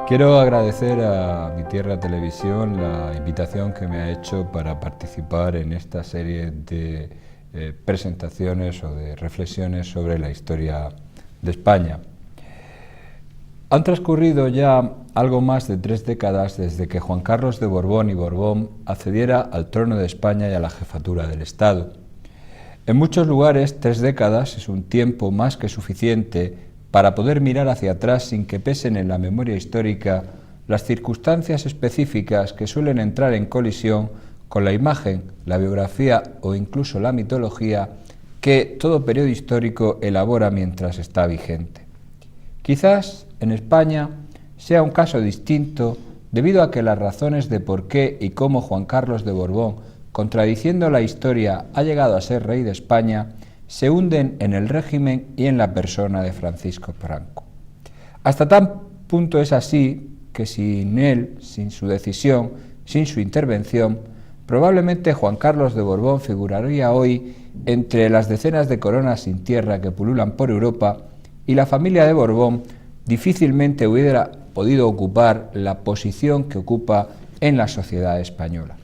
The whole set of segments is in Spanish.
Quiero agradecer a Mi Tierra Televisión la invitación que me ha hecho para participar en esta serie de presentaciones o de reflexiones sobre la historia de España. Han transcurrido ya algo más de 3 décadas desde que Juan Carlos de Borbón y Borbón accediera al trono de España y a la jefatura del Estado. En muchos lugares, 3 décadas es un tiempo más que suficiente para poder mirar hacia atrás sin que pesen en la memoria histórica las circunstancias específicas que suelen entrar en colisión con la imagen, la biografía o incluso la mitología que todo periodo histórico elabora mientras está vigente. Quizás en España sea un caso distinto debido a que las razones de por qué y cómo Juan Carlos de Borbón, contradiciendo la historia, ha llegado a ser rey de España, se hunden en el régimen y en la persona de Francisco Franco. Hasta tal punto es así que sin él, sin su decisión, sin su intervención, probablemente Juan Carlos de Borbón figuraría hoy entre las decenas de coronas sin tierra que pululan por Europa y la familia de Borbón difícilmente hubiera podido ocupar la posición que ocupa en la sociedad española.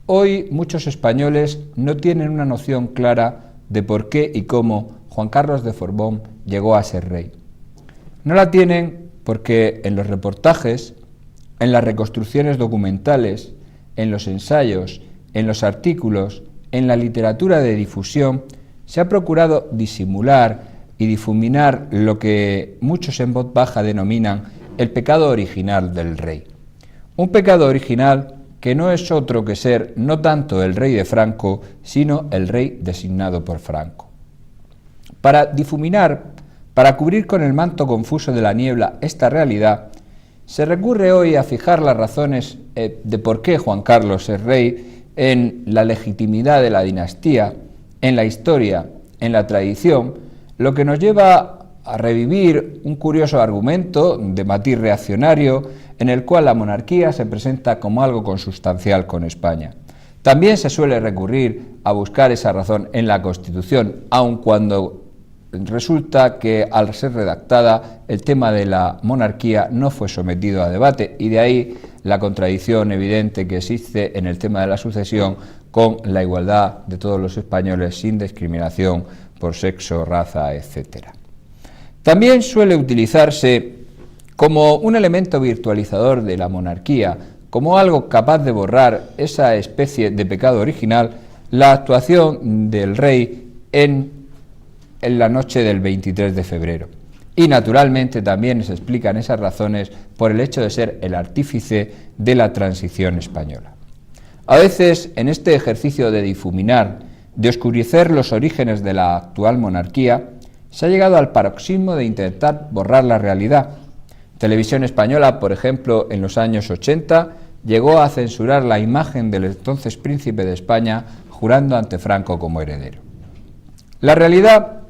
Hoy muchos españoles no tienen una noción clara de por qué y cómo Juan Carlos de Borbón llegó a ser rey. No la tienen porque en los reportajes, en las reconstrucciones documentales, en los ensayos, en los artículos, en la literatura de difusión, se ha procurado disimular y difuminar lo que muchos en voz baja denominan el pecado original del rey. Un pecado original que no es otro que ser no tanto el rey de Franco, sino el rey designado por Franco. Para difuminar, para cubrir con el manto confuso de la niebla esta realidad, se recurre hoy a fijar las razones de por qué Juan Carlos es rey en la legitimidad de la dinastía, en la historia, en la tradición, lo que nos lleva a revivir un curioso argumento de matiz reaccionario en el cual la monarquía se presenta como algo consustancial con España. También se suele recurrir a buscar esa razón en la Constitución, aun cuando resulta que al ser redactada el tema de la monarquía no fue sometido a debate y de ahí la contradicción evidente que existe en el tema de la sucesión con la igualdad de todos los españoles sin discriminación por sexo, raza, etc. También suele utilizarse como un elemento virtualizador de la monarquía, como algo capaz de borrar esa especie de pecado original, la actuación del rey en la noche del 23 de febrero. Y naturalmente también se explican esas razones por el hecho de ser el artífice de la transición española. A veces, en este ejercicio de difuminar, de oscurecer los orígenes de la actual monarquía, se ha llegado al paroxismo de intentar borrar la realidad. Televisión Española, por ejemplo, en los años 80, llegó a censurar la imagen del entonces príncipe de España jurando ante Franco como heredero. La realidad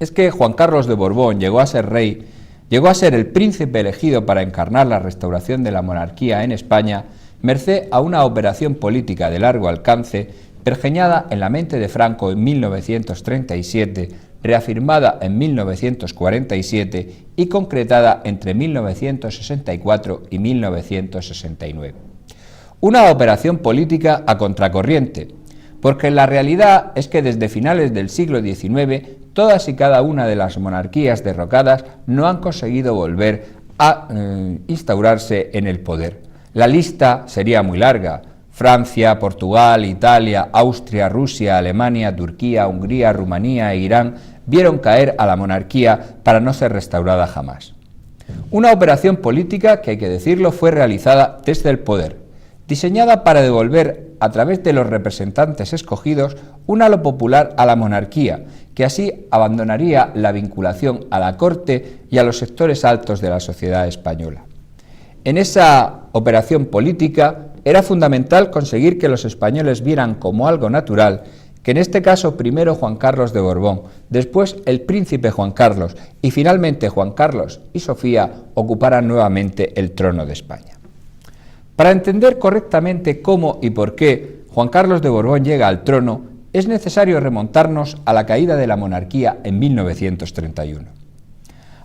es que Juan Carlos de Borbón llegó a ser rey, llegó a ser el príncipe elegido para encarnar la restauración de la monarquía en España, merced a una operación política de largo alcance, pergeñada en la mente de Franco en 1937, reafirmada en 1947 y concretada entre 1964 y 1969. Una operación política a contracorriente, porque la realidad es que desde finales del siglo XIX todas y cada una de las monarquías derrocadas no han conseguido volver a instaurarse en el poder. La lista sería muy larga: Francia, Portugal, Italia, Austria, Rusia, Alemania, Turquía, Hungría, Rumanía e Irán vieron caer a la monarquía para no ser restaurada jamás. Una operación política que, hay que decirlo, fue realizada desde el poder, diseñada para devolver, a través de los representantes escogidos, un halo popular a la monarquía, que así abandonaría la vinculación a la corte y a los sectores altos de la sociedad española. En esa operación política era fundamental conseguir que los españoles vieran como algo natural que en este caso primero Juan Carlos de Borbón, después el príncipe Juan Carlos y finalmente Juan Carlos y Sofía ocuparan nuevamente el trono de España. Para entender correctamente cómo y por qué Juan Carlos de Borbón llega al trono, es necesario remontarnos a la caída de la monarquía en 1931.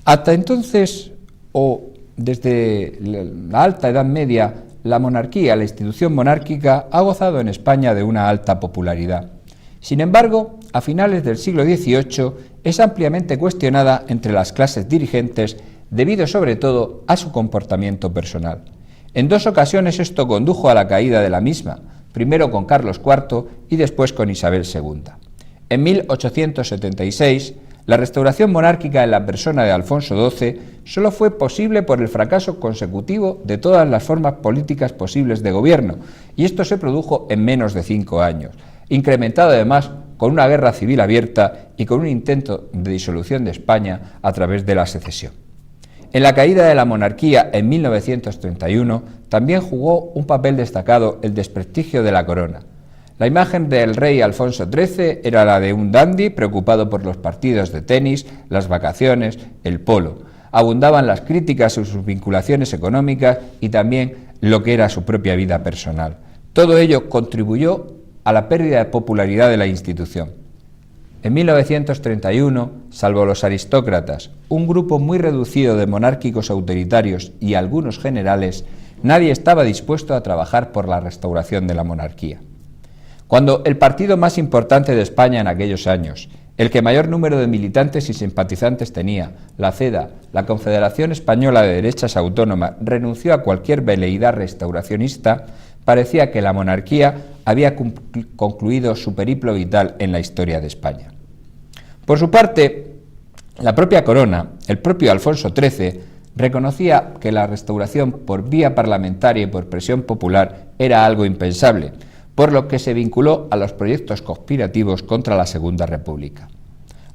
Hasta entonces, o desde la Alta Edad Media, la monarquía, la institución monárquica, ha gozado en España de una alta popularidad. Sin embargo, a finales del siglo XVIII es ampliamente cuestionada entre las clases dirigentes debido sobre todo a su comportamiento personal. En dos ocasiones esto condujo a la caída de la misma, primero con Carlos IV y después con Isabel II. En 1876, la restauración monárquica en la persona de Alfonso XII solo fue posible por el fracaso consecutivo de todas las formas políticas posibles de gobierno, y esto se produjo en menos de 5 años, incrementado además con una guerra civil abierta y con un intento de disolución de España a través de la secesión. En la caída de la monarquía en 1931 también jugó un papel destacado el desprestigio de la corona. La imagen del rey Alfonso XIII era la de un dandy preocupado por los partidos de tenis, las vacaciones, el polo. Abundaban las críticas a sus vinculaciones económicas y también lo que era su propia vida personal. Todo ello contribuyó a la pérdida de popularidad de la institución. En 1931, salvo los aristócratas, un grupo muy reducido de monárquicos autoritarios y algunos generales, nadie estaba dispuesto a trabajar por la restauración de la monarquía. Cuando el partido más importante de España en aquellos años, el que mayor número de militantes y simpatizantes tenía, la CEDA, la Confederación Española de Derechas Autónomas, renunció a cualquier veleidad restauracionista, parecía que la monarquía había concluido su periplo vital en la historia de España. Por su parte, la propia corona, el propio Alfonso XIII, reconocía que la restauración por vía parlamentaria y por presión popular era algo impensable, por lo que se vinculó a los proyectos conspirativos contra la Segunda República.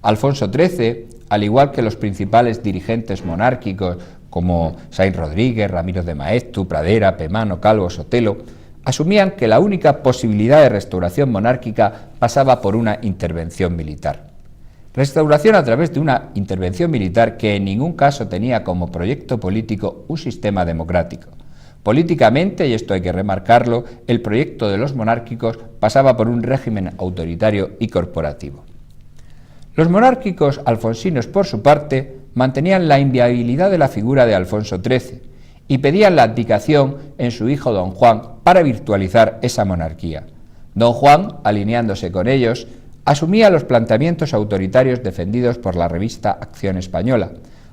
Alfonso XIII, al igual que los principales dirigentes monárquicos como Sáenz Rodríguez, Ramiro de Maeztu, Pradera, Pemano, Calvo, Sotelo, asumían que la única posibilidad de restauración monárquica pasaba por una intervención militar. Restauración a través de una intervención militar que en ningún caso tenía como proyecto político un sistema democrático. Políticamente, y esto hay que remarcarlo, el proyecto de los monárquicos pasaba por un régimen autoritario y corporativo. Los monárquicos alfonsinos, por su parte, mantenían la inviabilidad de la figura de Alfonso XIII y pedían la abdicación en su hijo don Juan para virtualizar esa monarquía. Don Juan, alineándose con ellos, asumía los planteamientos autoritarios defendidos por la revista Acción Española,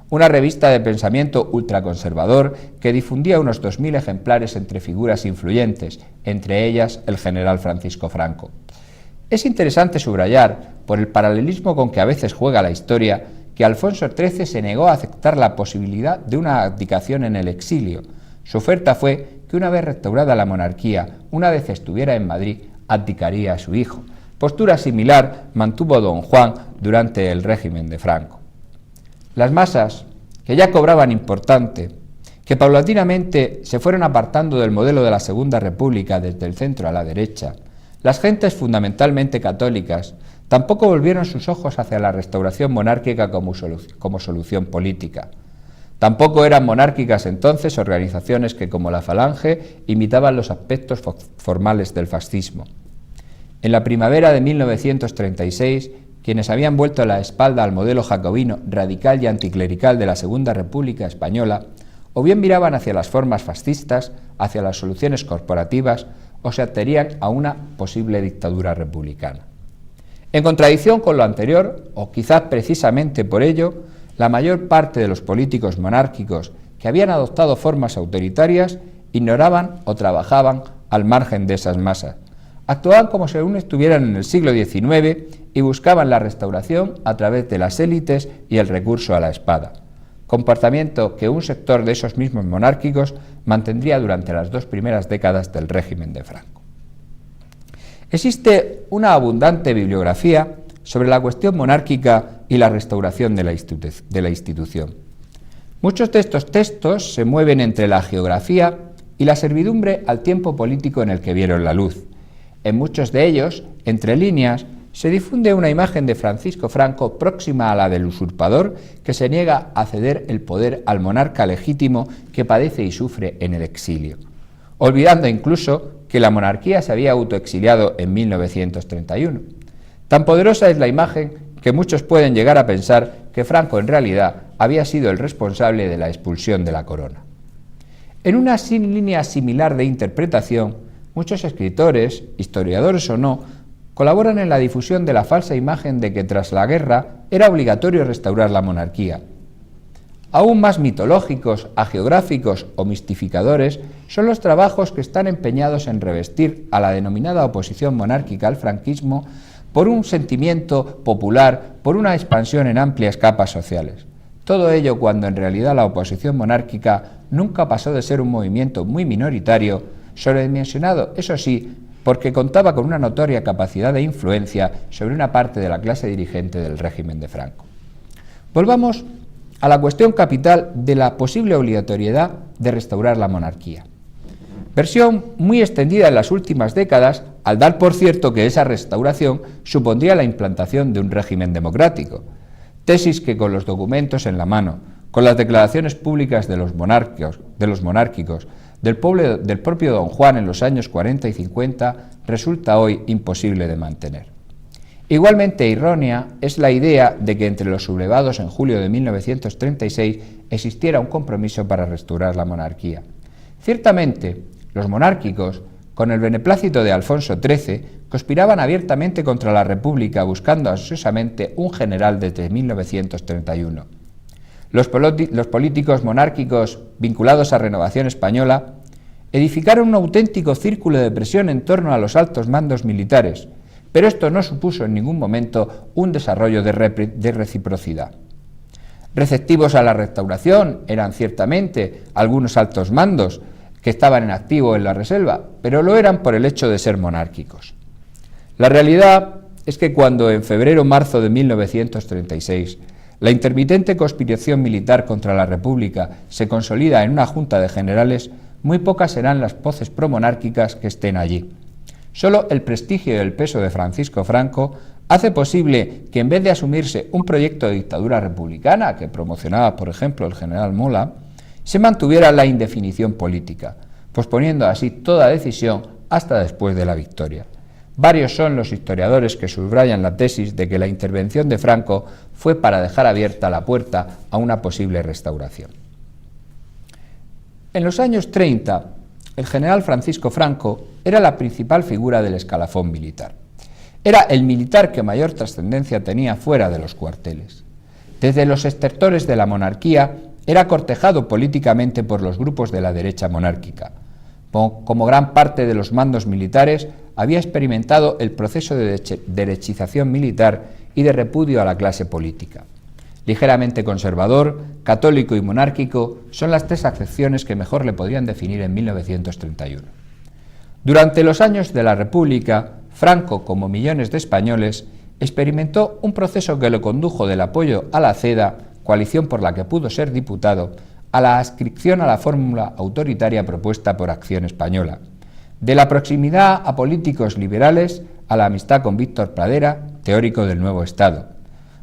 una revista de pensamiento ultraconservador que difundía unos 2000 ejemplares entre figuras influyentes, entre ellas el general Francisco Franco. Es interesante subrayar, por el paralelismo con que a veces juega la historia, que Alfonso XIII se negó a aceptar la posibilidad de una abdicación en el exilio. Su oferta fue que una vez restaurada la monarquía, una vez estuviera en Madrid, abdicaría a su hijo. Postura similar mantuvo don Juan durante el régimen de Franco. Las masas, que ya cobraban importante, que paulatinamente se fueron apartando del modelo de la Segunda República desde el centro a la derecha, las gentes fundamentalmente católicas, tampoco volvieron sus ojos hacia la restauración monárquica como solución política. Tampoco eran monárquicas entonces organizaciones que, como la Falange, imitaban los aspectos formales del fascismo. En la primavera de 1936, quienes habían vuelto la espalda al modelo jacobino, radical y anticlerical de la Segunda República Española, o bien miraban hacia las formas fascistas, hacia las soluciones corporativas, o se adherían a una posible dictadura republicana. En contradicción con lo anterior, o quizás precisamente por ello, la mayor parte de los políticos monárquicos que habían adoptado formas autoritarias ignoraban o trabajaban al margen de esas masas. Actuaban como si aún estuvieran en el siglo XIX y buscaban la restauración a través de las élites y el recurso a la espada, comportamiento que un sector de esos mismos monárquicos mantendría durante las 2 primeras décadas del régimen de Franco. Existe una abundante bibliografía sobre la cuestión monárquica y la restauración de la institución. Muchos de estos textos se mueven entre la geografía y la servidumbre al tiempo político en el que vieron la luz. En muchos de ellos, entre líneas, se difunde una imagen de Francisco Franco próxima a la del usurpador que se niega a ceder el poder al monarca legítimo que padece y sufre en el exilio, olvidando incluso que la monarquía se había autoexiliado en 1931. Tan poderosa es la imagen que muchos pueden llegar a pensar que Franco en realidad había sido el responsable de la expulsión de la corona. En una línea similar de interpretación, muchos escritores, historiadores o no, colaboran en la difusión de la falsa imagen de que tras la guerra era obligatorio restaurar la monarquía. Aún más mitológicos, agiográficos o mistificadores son los trabajos que están empeñados en revestir a la denominada oposición monárquica al franquismo por un sentimiento popular, por una expansión en amplias capas sociales. Todo ello cuando en realidad la oposición monárquica nunca pasó de ser un movimiento muy minoritario, sobredimensionado, eso sí, porque contaba con una notoria capacidad de influencia sobre una parte de la clase dirigente del régimen de Franco. Volvamos a la cuestión capital de la posible obligatoriedad de restaurar la monarquía. Versión muy extendida en las últimas décadas, al dar por cierto que esa restauración supondría la implantación de un régimen democrático, tesis que con los documentos en la mano, con las declaraciones públicas de los monárquicos, del propio Don Juan en los años 40 y 50, resulta hoy imposible de mantener. Igualmente errónea es la idea de que entre los sublevados en julio de 1936 existiera un compromiso para restaurar la monarquía. Ciertamente, los monárquicos, con el beneplácito de Alfonso XIII, conspiraban abiertamente contra la República buscando ansiosamente un general desde 1931. Los políticos monárquicos vinculados a Renovación Española edificaron un auténtico círculo de presión en torno a los altos mandos militares, pero esto no supuso en ningún momento un desarrollo de reciprocidad. Receptivos a la restauración eran ciertamente algunos altos mandos que estaban en activo en la reserva, pero lo eran por el hecho de ser monárquicos. La realidad es que cuando en febrero-marzo de 1936 la intermitente conspiración militar contra la República se consolida en una junta de generales, muy pocas serán las voces promonárquicas que estén allí. Solo el prestigio y el peso de Francisco Franco hace posible que en vez de asumirse un proyecto de dictadura republicana que promocionaba, por ejemplo, el general Mola, se mantuviera la indefinición política, posponiendo así toda decisión hasta después de la victoria. Varios son los historiadores que subrayan la tesis de que la intervención de Franco fue para dejar abierta la puerta a una posible restauración. En los años 30, el general Francisco Franco era la principal figura del escalafón militar. Era el militar que mayor trascendencia tenía fuera de los cuarteles. Desde los estertores de la monarquía, era cortejado políticamente por los grupos de la derecha monárquica. Como gran parte de los mandos militares, había experimentado el proceso de derechización militar y de repudio a la clase política. Ligeramente conservador, católico y monárquico son las 3 acepciones que mejor le podrían definir en 1931. Durante los años de la República, Franco, como millones de españoles, experimentó un proceso que lo condujo del apoyo a la CEDA, coalición por la que pudo ser diputado, a la adscripción a la fórmula autoritaria propuesta por Acción Española, de la proximidad a políticos liberales a la amistad con Víctor Pradera teórico del nuevo Estado,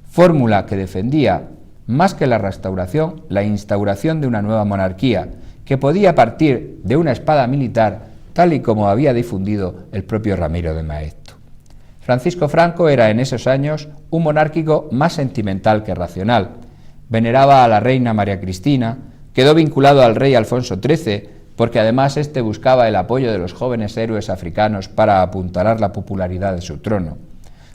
fórmula que defendía, más que la restauración, la instauración de una nueva monarquía, que podía partir de una espada militar, tal y como había difundido el propio Ramiro de Maeztu. Francisco Franco era en esos años un monárquico más sentimental que racional. Veneraba a la reina María Cristina, quedó vinculado al rey Alfonso XIII, porque además éste buscaba el apoyo de los jóvenes héroes africanos para apuntalar la popularidad de su trono.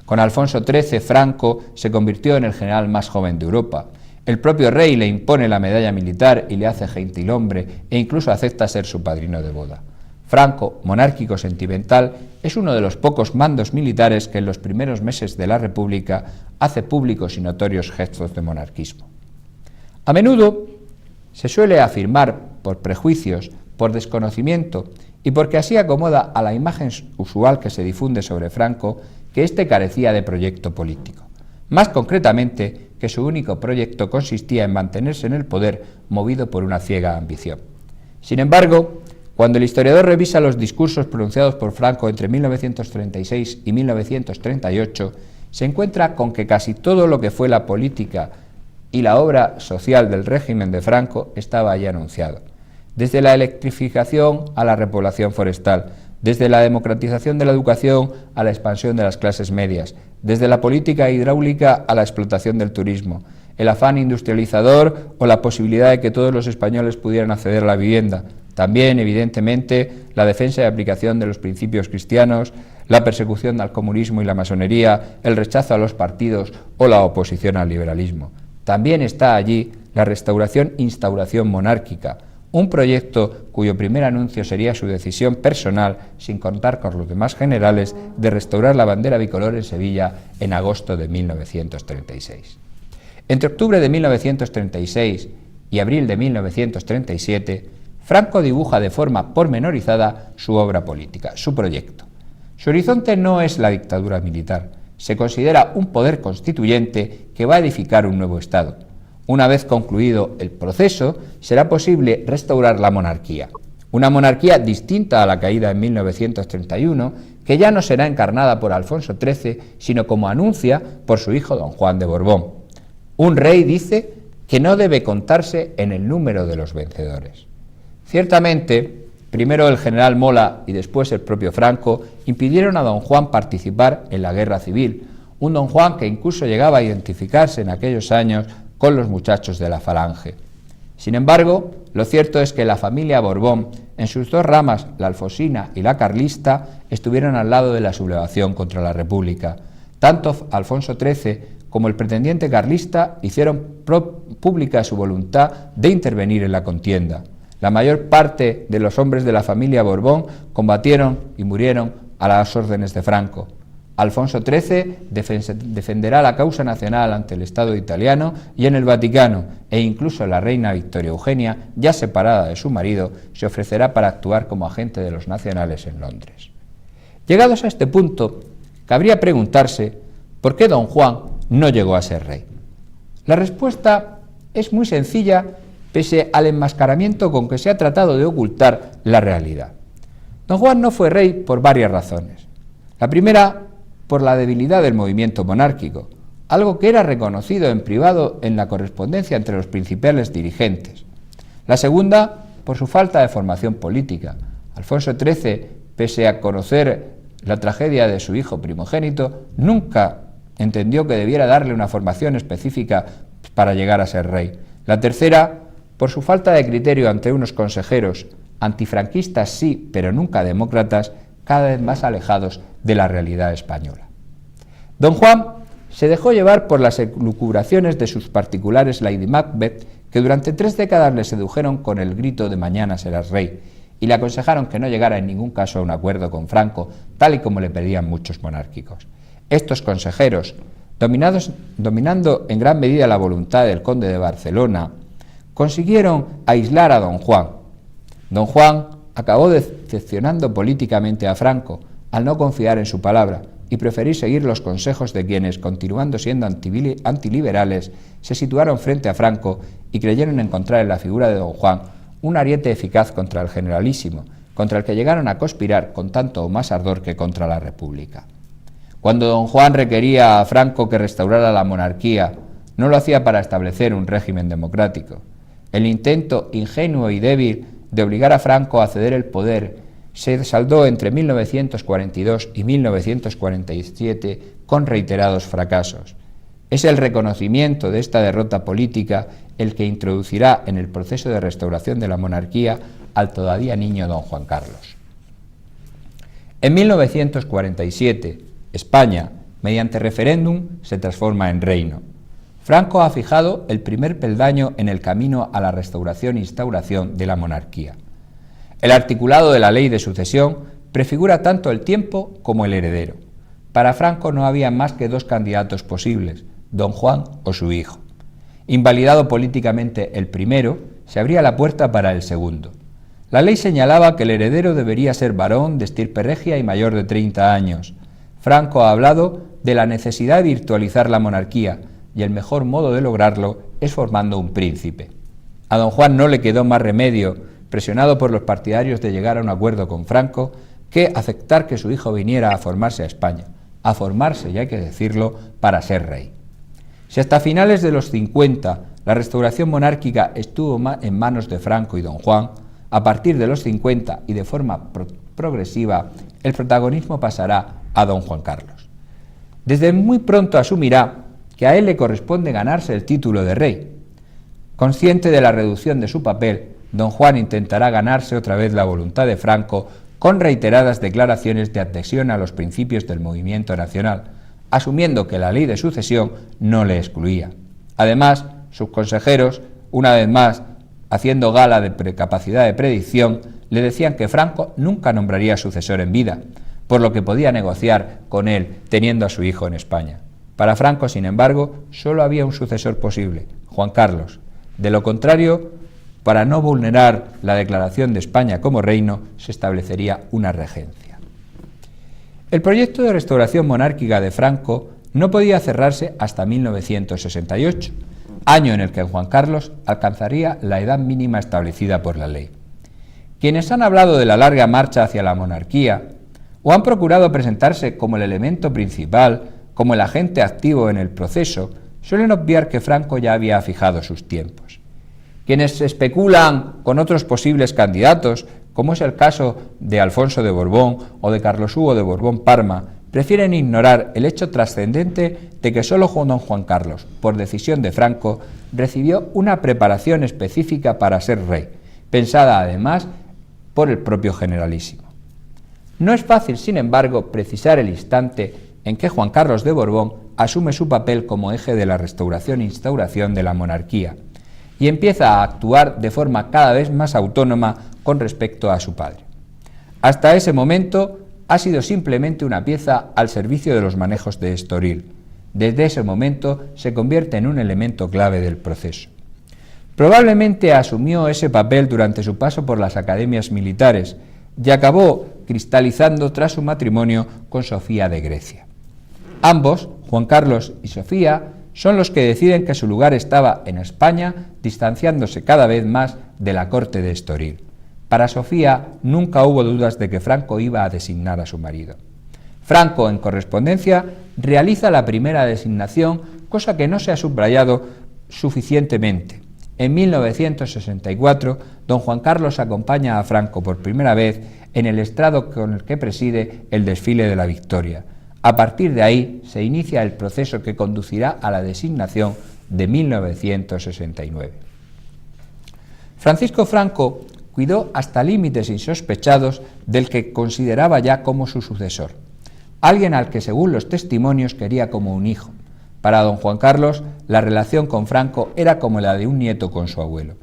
Con Alfonso XIII, Franco se convirtió en el general más joven de Europa. El propio rey le impone la medalla militar y le hace gentilhombre e incluso acepta ser su padrino de boda. Franco, monárquico sentimental, es uno de los pocos mandos militares que en los primeros meses de la República hace públicos y notorios gestos de monarquismo. A menudo se suele afirmar, por prejuicios, por desconocimiento y porque así acomoda a la imagen usual que se difunde sobre Franco, que éste carecía de proyecto político. Más concretamente, que su único proyecto consistía en mantenerse en el poder movido por una ciega ambición. Sin embargo, cuando el historiador revisa los discursos pronunciados por Franco entre 1936 y 1938, se encuentra con que casi todo lo que fue la política y la obra social del régimen de Franco estaba allí anunciado. Desde la electrificación a la repoblación forestal, desde la democratización de la educación a la expansión de las clases medias, desde la política hidráulica a la explotación del turismo, el afán industrializador o la posibilidad de que todos los españoles pudieran acceder a la vivienda. También, evidentemente, la defensa y aplicación de los principios cristianos, la persecución al comunismo y la masonería, el rechazo a los partidos o la oposición al liberalismo. También está allí la restauración-instauración monárquica, un proyecto cuyo primer anuncio sería su decisión personal, sin contar con los demás generales, de restaurar la bandera bicolor en Sevilla en agosto de 1936. Entre octubre de 1936 y abril de 1937, Franco dibuja de forma pormenorizada su obra política, su proyecto. Su horizonte no es la dictadura militar, se considera un poder constituyente que va a edificar un nuevo Estado. Una vez concluido el proceso, será posible restaurar la monarquía. Una monarquía distinta a la caída en 1931, que ya no será encarnada por Alfonso XIII, sino como anuncia por su hijo don Juan de Borbón. Un rey dice que no debe contarse en el número de los vencedores. Ciertamente, primero el general Mola y después el propio Franco impidieron a don Juan participar en la guerra civil, un don Juan que incluso llegaba a identificarse en aquellos años con los muchachos de la Falange. Sin embargo, lo cierto es que la familia Borbón, en sus dos ramas, la alfonsina y la carlista, estuvieron al lado de la sublevación contra la República. Tanto Alfonso XIII como el pretendiente carlista hicieron pública su voluntad de intervenir en la contienda. La mayor parte de los hombres de la familia Borbón combatieron y murieron a las órdenes de Franco. Alfonso XIII defenderá la causa nacional ante el Estado italiano y en el Vaticano, e incluso la reina Victoria Eugenia, ya separada de su marido, se ofrecerá para actuar como agente de los nacionales en Londres. Llegados a este punto, cabría preguntarse por qué don Juan no llegó a ser rey. La respuesta es muy sencilla, pese al enmascaramiento con que se ha tratado de ocultar la realidad. Don Juan no fue rey por varias razones. La primera, por la debilidad del movimiento monárquico, algo que era reconocido en privado en la correspondencia entre los principales dirigentes. La segunda, por su falta de formación política. Alfonso XIII, pese a conocer la tragedia de su hijo primogénito, nunca entendió que debiera darle una formación específica para llegar a ser rey. La tercera, por su falta de criterio ante unos consejeros, antifranquistas sí, pero nunca demócratas, cada vez más alejados de la realidad española. Don Juan se dejó llevar por las elucubraciones de sus particulares Lady Macbeth, que durante 3 décadas le sedujeron con el grito de mañana serás rey, y le aconsejaron que no llegara en ningún caso a un acuerdo con Franco, tal y como le pedían muchos monárquicos. Estos consejeros, dominando en gran medida la voluntad del conde de Barcelona, consiguieron aislar a don Juan. Don Juan acabó decepcionando políticamente a Franco al no confiar en su palabra y preferir seguir los consejos de quienes, continuando siendo antiliberales, se situaron frente a Franco y creyeron encontrar en la figura de don Juan un ariete eficaz contra el generalísimo, contra el que llegaron a conspirar con tanto o más ardor que contra la República. Cuando don Juan requería a Franco que restaurara la monarquía, no lo hacía para establecer un régimen democrático. El intento ingenuo y débil de obligar a Franco a ceder el poder se saldó entre 1942 y 1947 con reiterados fracasos. Es el reconocimiento de esta derrota política el que introducirá en el proceso de restauración de la monarquía al todavía niño don Juan Carlos. En 1947, España, mediante referéndum, se transforma en reino. Franco ha fijado el primer peldaño en el camino a la restauración e instauración de la monarquía. El articulado de la ley de sucesión prefigura tanto el tiempo como el heredero. Para Franco no había más que dos candidatos posibles, don Juan o su hijo. Invalidado políticamente el primero, se abría la puerta para el segundo. La ley señalaba que el heredero debería ser varón de estirpe regia y mayor de 30 años. Franco ha hablado de la necesidad de virtualizar la monarquía, y el mejor modo de lograrlo es formando un príncipe. A don Juan no le quedó más remedio, presionado por los partidarios de llegar a un acuerdo con Franco, que aceptar que su hijo viniera a formarse a España, a formarse, y hay que decirlo, para ser rey. Si hasta finales de los 50 la restauración monárquica estuvo en manos de Franco y don Juan, a partir de los 50 y de forma progresiva, el protagonismo pasará a don Juan Carlos. Desde muy pronto asumirá que a él le corresponde ganarse el título de rey. Consciente de la reducción de su papel, don Juan intentará ganarse otra vez la voluntad de Franco con reiteradas declaraciones de adhesión a los principios del movimiento nacional, asumiendo que la ley de sucesión no le excluía. Además, sus consejeros, una vez más, haciendo gala de capacidad de predicción, le decían que Franco nunca nombraría sucesor en vida, por lo que podía negociar con él teniendo a su hijo en España. Para Franco, sin embargo, solo había un sucesor posible, Juan Carlos. De lo contrario, para no vulnerar la declaración de España como reino, se establecería una regencia. El proyecto de restauración monárquica de Franco no podía cerrarse hasta 1968, año en el que Juan Carlos alcanzaría la edad mínima establecida por la ley. Quienes han hablado de la larga marcha hacia la monarquía o han procurado presentarse como el elemento principal, como el agente activo en el proceso, suelen obviar que Franco ya había fijado sus tiempos. Quienes especulan con otros posibles candidatos, como es el caso de Alfonso de Borbón o de Carlos Hugo de Borbón-Parma, prefieren ignorar el hecho trascendente de que solo don Juan Carlos, por decisión de Franco, recibió una preparación específica para ser rey, pensada además por el propio Generalísimo. No es fácil, sin embargo, precisar el instante en que Juan Carlos de Borbón asume su papel como eje de la restauración e instauración de la monarquía y empieza a actuar de forma cada vez más autónoma con respecto a su padre. Hasta ese momento ha sido simplemente una pieza al servicio de los manejos de Estoril. Desde ese momento se convierte en un elemento clave del proceso. Probablemente asumió ese papel durante su paso por las academias militares y acabó cristalizando tras su matrimonio con Sofía de Grecia. Ambos, Juan Carlos y Sofía, son los que deciden que su lugar estaba en España, distanciándose cada vez más de la corte de Estoril. Para Sofía nunca hubo dudas de que Franco iba a designar a su marido. Franco, en correspondencia, realiza la primera designación, cosa que no se ha subrayado suficientemente. En 1964, don Juan Carlos acompaña a Franco por primera vez en el estrado con el que preside el desfile de la Victoria. A partir de ahí se inicia el proceso que conducirá a la designación de 1969. Francisco Franco cuidó hasta límites insospechados del que consideraba ya como su sucesor, alguien al que según los testimonios quería como un hijo. Para don Juan Carlos, la relación con Franco era como la de un nieto con su abuelo.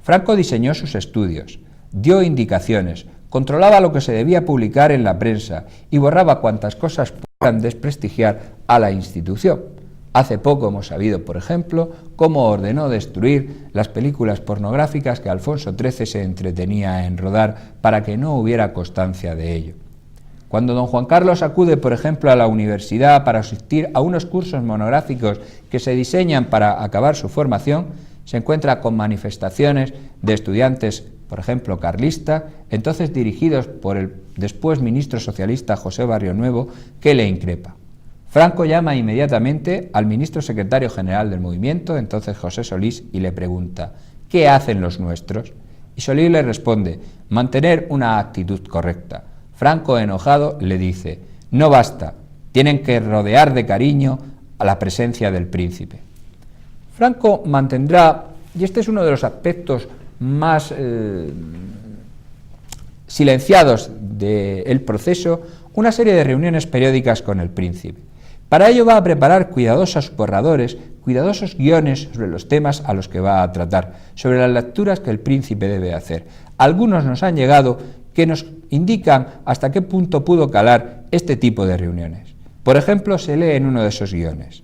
Franco diseñó sus estudios, dio indicaciones, controlaba lo que se debía publicar en la prensa y borraba cuantas cosas pudieran desprestigiar a la institución. Hace poco hemos sabido, por ejemplo, cómo ordenó destruir las películas pornográficas que Alfonso XIII se entretenía en rodar para que no hubiera constancia de ello. Cuando don Juan Carlos acude, por ejemplo, a la universidad para asistir a unos cursos monográficos que se diseñan para acabar su formación, se encuentra con manifestaciones de estudiantes, por ejemplo, carlistas, entonces dirigidos por el después ministro socialista José Barrionuevo, que le increpa. Franco llama inmediatamente al ministro secretario general del movimiento, entonces José Solís, y le pregunta: ¿qué hacen los nuestros? Y Solís le responde: mantener una actitud correcta. Franco, enojado, le dice: no basta, tienen que rodear de cariño a la presencia del príncipe. Franco mantendrá, y este es uno de los aspectos más silenciados del proceso, una serie de reuniones periódicas con el príncipe. Para ello va a preparar cuidadosos borradores, cuidadosos guiones sobre los temas a los que va a tratar, sobre las lecturas que el príncipe debe hacer. Algunos nos han llegado que nos indican hasta qué punto pudo calar este tipo de reuniones. Por ejemplo, se lee en uno de esos guiones: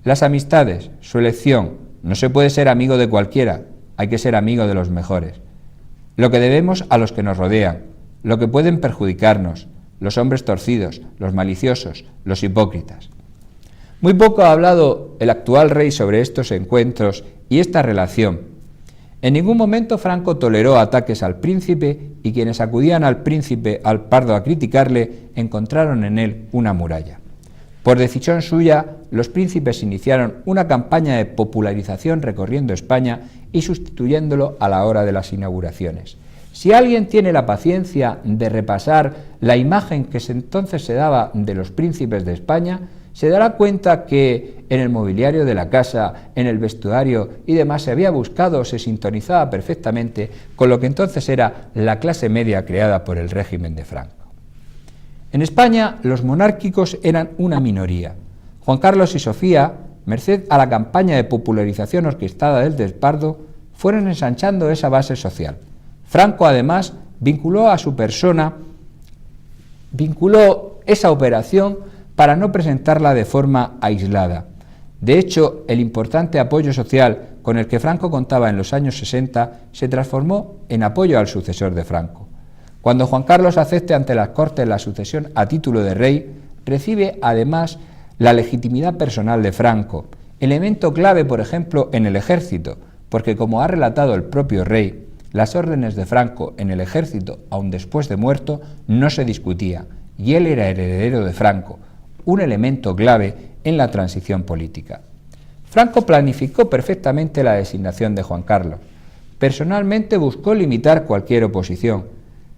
las amistades, su elección, no se puede ser amigo de cualquiera, hay que ser amigo de los mejores. Lo que debemos a los que nos rodean, lo que pueden perjudicarnos, los hombres torcidos, los maliciosos, los hipócritas. Muy poco ha hablado el actual rey sobre estos encuentros y esta relación. En ningún momento Franco toleró ataques al príncipe, y quienes acudían al príncipe al Pardo a criticarle encontraron en él una muralla. Por decisión suya, los príncipes iniciaron una campaña de popularización recorriendo España y sustituyéndolo a la hora de las inauguraciones. Si alguien tiene la paciencia de repasar la imagen que entonces se daba de los príncipes de España, se dará cuenta que en el mobiliario de la casa, en el vestuario y demás se había buscado, se sintonizaba perfectamente con lo que entonces era la clase media creada por el régimen de Franco. En España los monárquicos eran una minoría. Juan Carlos y Sofía, merced a la campaña de popularización orquestada del Pardo, fueron ensanchando esa base social. Franco, además, vinculó esa operación para no presentarla de forma aislada. De hecho, el importante apoyo social con el que Franco contaba en los años 60 se transformó en apoyo al sucesor de Franco. Cuando Juan Carlos acepte ante las Cortes la sucesión a título de rey, recibe además la legitimidad personal de Franco, elemento clave, por ejemplo, en el ejército, porque, como ha relatado el propio rey, las órdenes de Franco en el ejército, aun después de muerto, no se discutía, y él era heredero de Franco, un elemento clave en la transición política. Franco planificó perfectamente la designación de Juan Carlos. Personalmente buscó limitar cualquier oposición.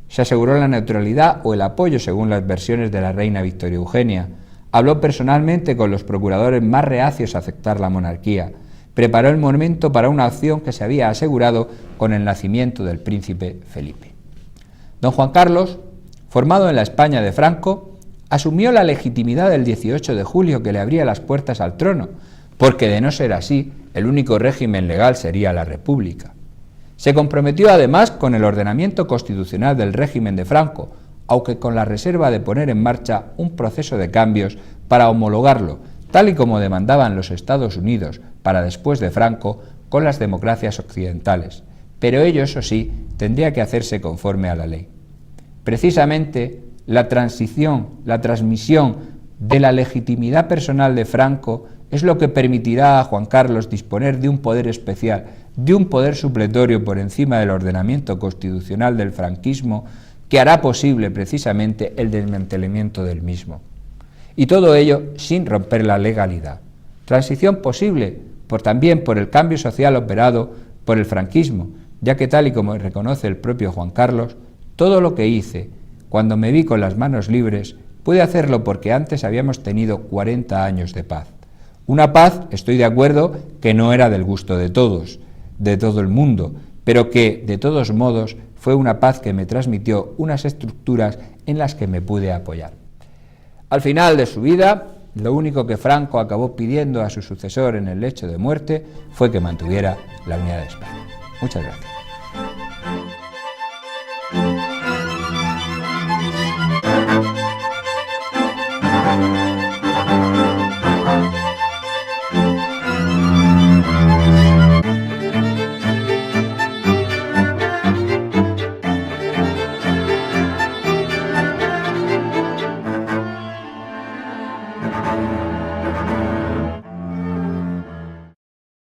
Se aseguró la neutralidad o el apoyo según las versiones de la reina Victoria Eugenia. Habló personalmente con los procuradores más reacios a aceptar la monarquía. Preparó el momento para una acción que se había asegurado con el nacimiento del príncipe Felipe. Don Juan Carlos, formado en la España de Franco, asumió la legitimidad del 18 de julio que le abría las puertas al trono, porque de no ser así, el único régimen legal sería la República. Se comprometió además con el ordenamiento constitucional del régimen de Franco, aunque con la reserva de poner en marcha un proceso de cambios para homologarlo, tal y como demandaban los Estados Unidos para después de Franco con las democracias occidentales. Pero ello, eso sí, tendría que hacerse conforme a la ley. Precisamente, la transmisión de la legitimidad personal de Franco es lo que permitirá a Juan Carlos disponer de un poder especial, de un poder supletorio por encima del ordenamiento constitucional del franquismo, que hará posible precisamente el desmantelamiento del mismo. Y todo ello sin romper la legalidad. Transición posible también por el cambio social operado por el franquismo, ya que, tal y como reconoce el propio Juan Carlos, todo lo que hice cuando me vi con las manos libres, pude hacerlo porque antes habíamos tenido 40 años de paz. Una paz, estoy de acuerdo, que no era del gusto de todos, de todo el mundo, pero que, de todos modos, fue una paz que me transmitió unas estructuras en las que me pude apoyar. Al final de su vida, lo único que Franco acabó pidiendo a su sucesor en el lecho de muerte fue que mantuviera la unidad de España. Muchas gracias.